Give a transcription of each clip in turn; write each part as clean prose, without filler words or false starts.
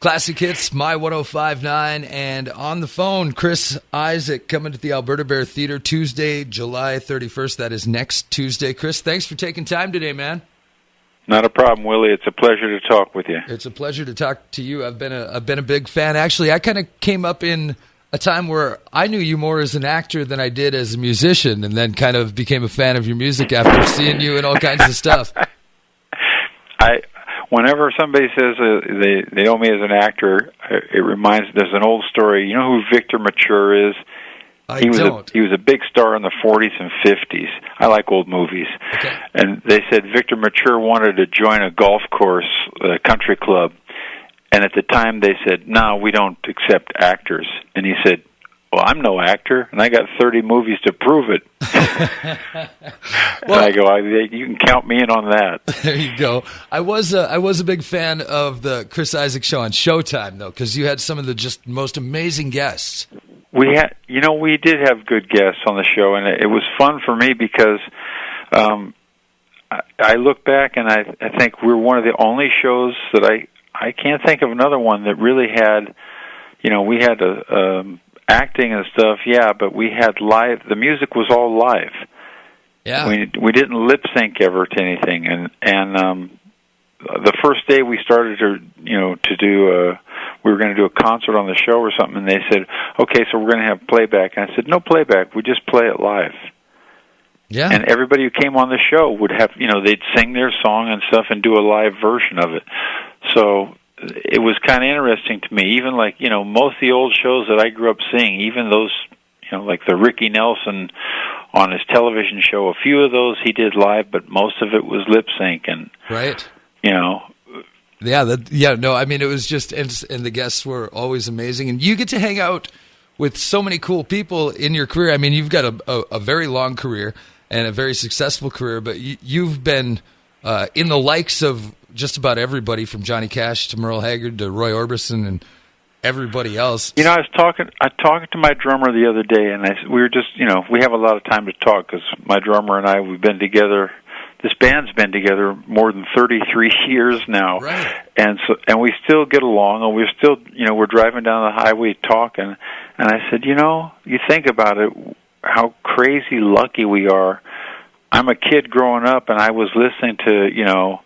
Classic Hits, My 105.9, and on the phone, Chris Isaak coming to the Alberta Bair Theatre Tuesday, July 31st. That is next Tuesday. Chris, thanks for taking time today, man. Not a problem, Willie. It's a pleasure to talk with you. It's a pleasure to talk to you. I've been a big fan. Actually, I kind of came up in a time where I knew you more as an actor than I did as a musician, and then kind of became a fan of your music after seeing you and all kinds of stuff. Whenever somebody says they know me as an actor, it reminds. There's an old story. You know who Victor Mature is? He was a big star in the 40s and 50s. I like old movies. Okay. And they said Victor Mature wanted to join a golf course, a country club. And at the time they said, "No, we don't accept actors." And he said, "Well, I'm no actor, and I got 30 movies to prove it." Well, and I go, "You can count me in on that." There you go. I was a big fan of the Chris Isaak show on Showtime, though, because you had some of the just most amazing guests. We did have good guests on the show, and it was fun for me because I look back and I think we're one of the only shows that I can't think of another one that really had, we had acting and stuff, yeah, but we had live. The music was all live. Yeah, we didn't lip sync ever to anything, and the first day we started to do we were going to do a concert on the show or something, and they said, "Okay, so we're going to have playback." And I said, "No playback. We just play it live." Yeah. And everybody who came on the show would have, they'd sing their song and stuff and do a live version of it. So it was kind of interesting to me. Even like, most of the old shows that I grew up seeing, even those, like the Ricky Nelson on his television show, a few of those he did live, but most of it was lip sync. And, right. I mean, it was just, and the guests were always amazing. And you get to hang out with so many cool people in your career. I mean, you've got a very long career and a very successful career, but you've been in the likes of just about everybody from Johnny Cash to Merle Haggard to Roy Orbison and everybody else. I was talking to my drummer the other day, and we were just, we have a lot of time to talk because my drummer and I, we've been together. This band's been together more than 33 years now, right. And we still get along, and we're still, we're driving down the highway talking, and I said, you think about it, how crazy lucky we are. I'm a kid growing up, and I was listening to,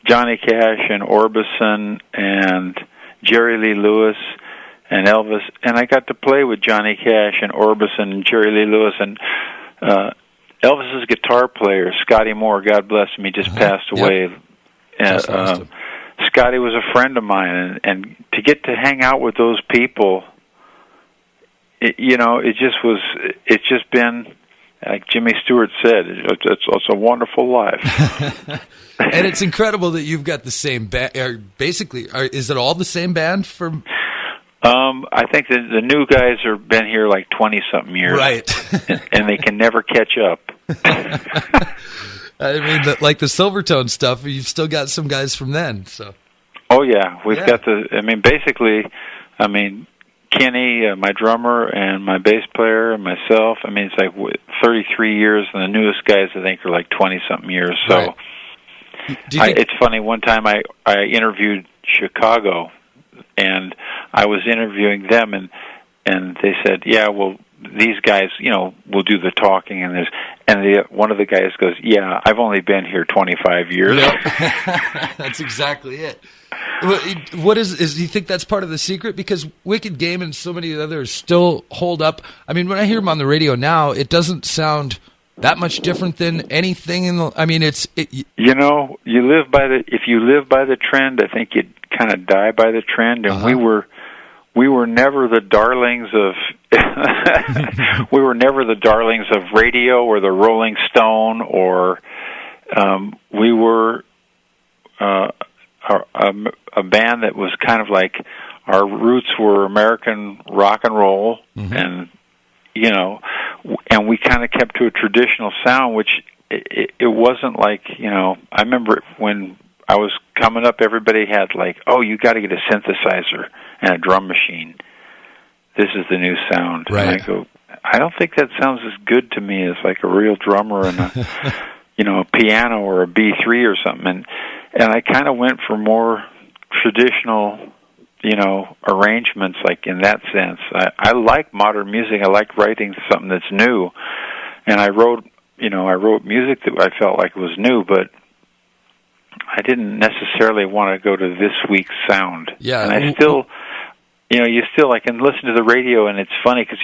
Johnny Cash and Orbison and Jerry Lee Lewis and Elvis, and I got to play with Johnny Cash and Orbison and Jerry Lee Lewis, and Elvis's guitar player, Scotty Moore, God bless him, he just passed away. Yep. Scotty was a friend of mine, and to get to hang out with those people, it's just been, like Jimmy Stewart said, it's a wonderful life. And it's incredible that you've got the same band. Is it all the same band? I think the new guys have been here like 20-something years. Right. and they can never catch up. I mean, like the Silvertone stuff, you've still got some guys from then. So. Oh, yeah. We've got Kenny, my drummer, and my bass player, and myself. I mean, it's like 33 years, and the newest guys, I think, are like 20-something years. So right. It's funny, one time I interviewed Chicago, and I was interviewing them, and they said, "Yeah, well, these guys, will do the talking." And one of the guys goes, "Yeah, I've only been here 25 years." Yep. That's exactly it. What is do you think that's part of the secret? Because Wicked Game and so many others still hold up. I mean, when I hear them on the radio now, it doesn't sound that much different than anything in the. I mean, you live by if you live by the trend, I think you'd kind of die by the trend. And we were never the darlings of radio or the Rolling Stone, or we were a band that was kind of like, our roots were American rock and roll, mm-hmm. and and we kind of kept to a traditional sound, which it wasn't like, I remember when I was coming up, everybody had like, "Oh, you got to get a synthesizer and a drum machine. This is the new sound." Right. And I go, I don't think that sounds as good to me as like a real drummer and a piano or a B3 or something. And I kind of went for more traditional, arrangements, like in that sense. I like modern music. I like writing something that's new, and I wrote music that I felt like was new, but I didn't necessarily want to go to this week's sound. Yeah, and I still, I can listen to the radio, and it's funny because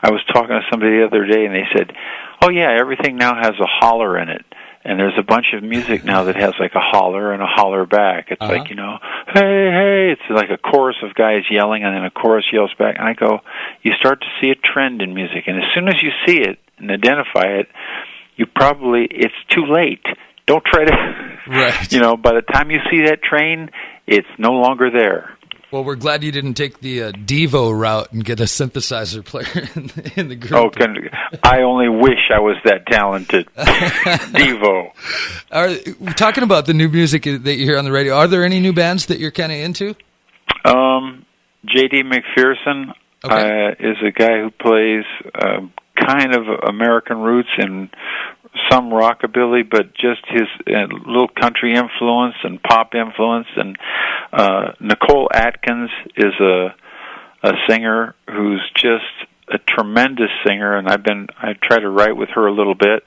I was talking to somebody the other day, and they said, "Oh yeah, everything now has a holler in it." And there's a bunch of music now that has like a holler and a holler back. It's like, hey, hey. It's like a chorus of guys yelling, and then a chorus yells back. And I go, you start to see a trend in music. And as soon as you see it and identify it, it's too late. Don't try to, right. By the time you see that train, it's no longer there. Well, we're glad you didn't take the Devo route and get a synthesizer player in the group. Oh, I only wish I was that talented. Devo. Talking about the new music that you hear on the radio, are there any new bands that you're kind of into? J.D. McPherson is a guy who plays kind of American roots and some rockabilly, but just his little country influence and pop influence. And Nicole Atkins is a singer who's just a tremendous singer, and I try to write with her a little bit.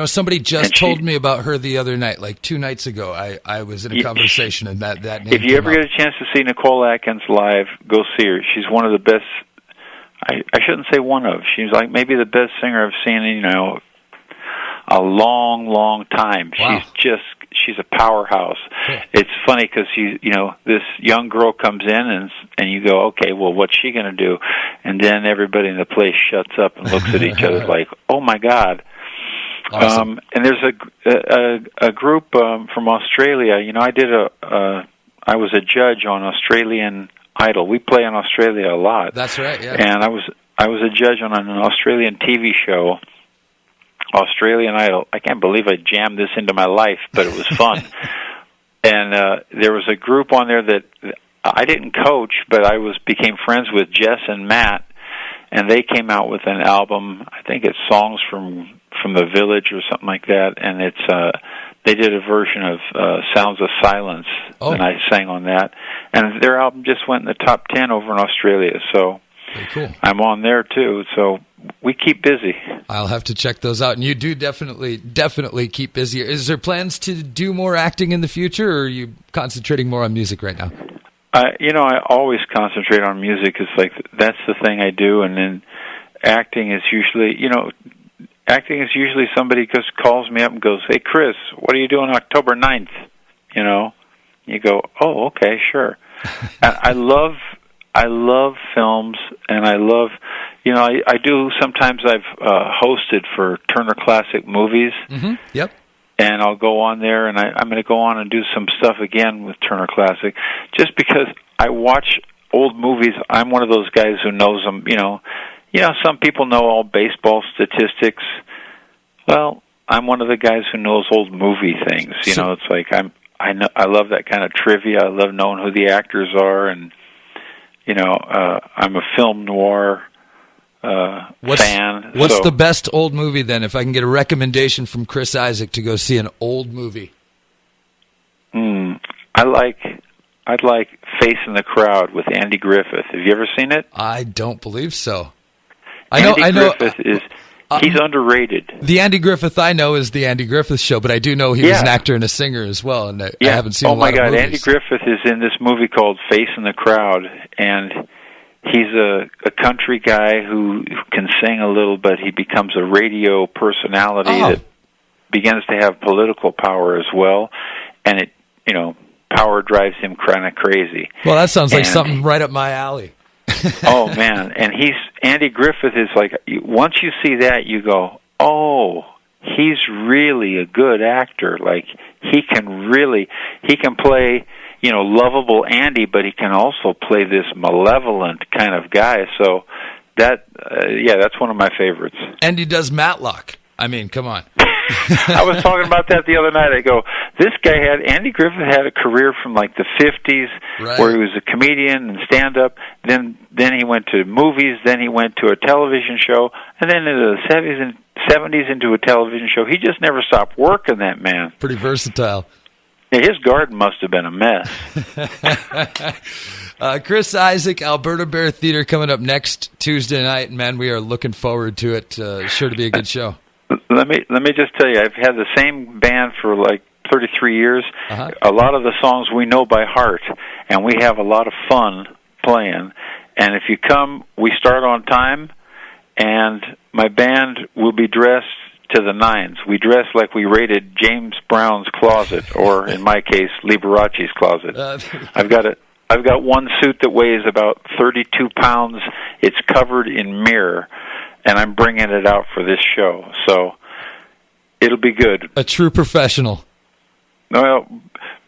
Somebody just told me about her the other night, like 2 nights ago. I was in a conversation, and that name if you ever get a chance to see Nicole Atkins live, go see her. She's one of the best. I shouldn't say one of. She's like maybe the best singer I've seen in a long, long time. Wow. She's a powerhouse. Cool. It's funny because this young girl comes in and you go, okay, well, what's she going to do? And then everybody in the place shuts up and looks at each other like, oh my God. Awesome. And there's a group from Australia. I was a judge on Australian Idol. We play in Australia a lot. That's right. Yeah. And I was a judge on an Australian TV show, Australian Idol. I can't believe I jammed this into my life, but it was fun. And there was a group on there that I didn't coach, but I became friends with Jess and Matt, and they came out with an album. I think it's Songs from the Village or something like that, and it's they did a version of Sounds of Silence, and I sang on that. And their album just went in the top 10 over in Australia, so very cool. I'm on there too, so we keep busy. I'll have to check those out. And you do definitely keep busy. Is there plans to do more acting in the future, or are you concentrating more on music right now? I always concentrate on music. It's like that's the thing I do, and then acting is usually, somebody just calls me up and goes, "Hey, Chris, what are you doing October 9th?" You go, "Oh, okay, sure." And I love films, and I love, I do, sometimes I've hosted for Turner Classic Movies. Mm-hmm. Yep. And I'll go on there, and I'm going to go on and do some stuff again with Turner Classic, just because I watch old movies. I'm one of those guys who knows them, some people know all baseball statistics. Well, I'm one of the guys who knows old movie things. It's like I love that kind of trivia. I love knowing who the actors are, and I'm a film noir fan. What's the best old movie then? If I can get a recommendation from Chris Isaak to go see an old movie, I'd like Face in the Crowd with Andy Griffith. Have you ever seen it? I don't believe so. Andy Griffith is he's underrated. The Andy Griffith I know is the Andy Griffith Show, but I do know he was an actor and a singer as well, and I haven't seen a lot of movies. Oh my God, Andy Griffith is in this movie called Face in the Crowd, and he's a country guy who can sing a little, but he becomes a radio personality that begins to have political power as well, and it, power drives him kind of crazy. Well, that sounds like something right up my alley. Oh man, and Andy Griffith is like, once you see that, you go, oh, he's really a good actor. Like he can play, lovable Andy, but he can also play this malevolent kind of guy. So that's one of my favorites. And he does Matlock. I mean, come on. I was talking about that the other night. I go, Andy Griffith had a career from like the 50s, right, where he was a comedian and stand-up. Then he went to movies. Then he went to a television show, and then into the 70s into a television show. He just never stopped working, that man. Pretty versatile. Yeah, his garden must have been a mess. Chris Isaak, Alberta Bair Theater coming up next Tuesday night. Man, we are looking forward to it. Sure to be a good show. Let me just tell you, I've had the same band for like 33 years. Uh-huh. A lot of the songs we know by heart, and we have a lot of fun playing. And if you come, we start on time, and my band will be dressed to the nines. We dress like we raided James Brown's closet, or in my case, Liberace's closet. I've got one suit that weighs about 32 pounds. It's covered in mirror, and I'm bringing it out for this show. So it'll be good. A true professional. Well,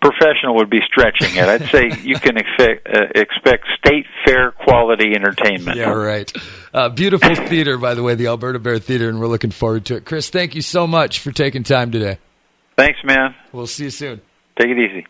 professional would be stretching it. I'd say you can expect state fair quality entertainment. Yeah, right. Beautiful theater, by the way, the Alberta Bair Theater, and we're looking forward to it. Chris, thank you so much for taking time today. Thanks, man. We'll see you soon. Take it easy.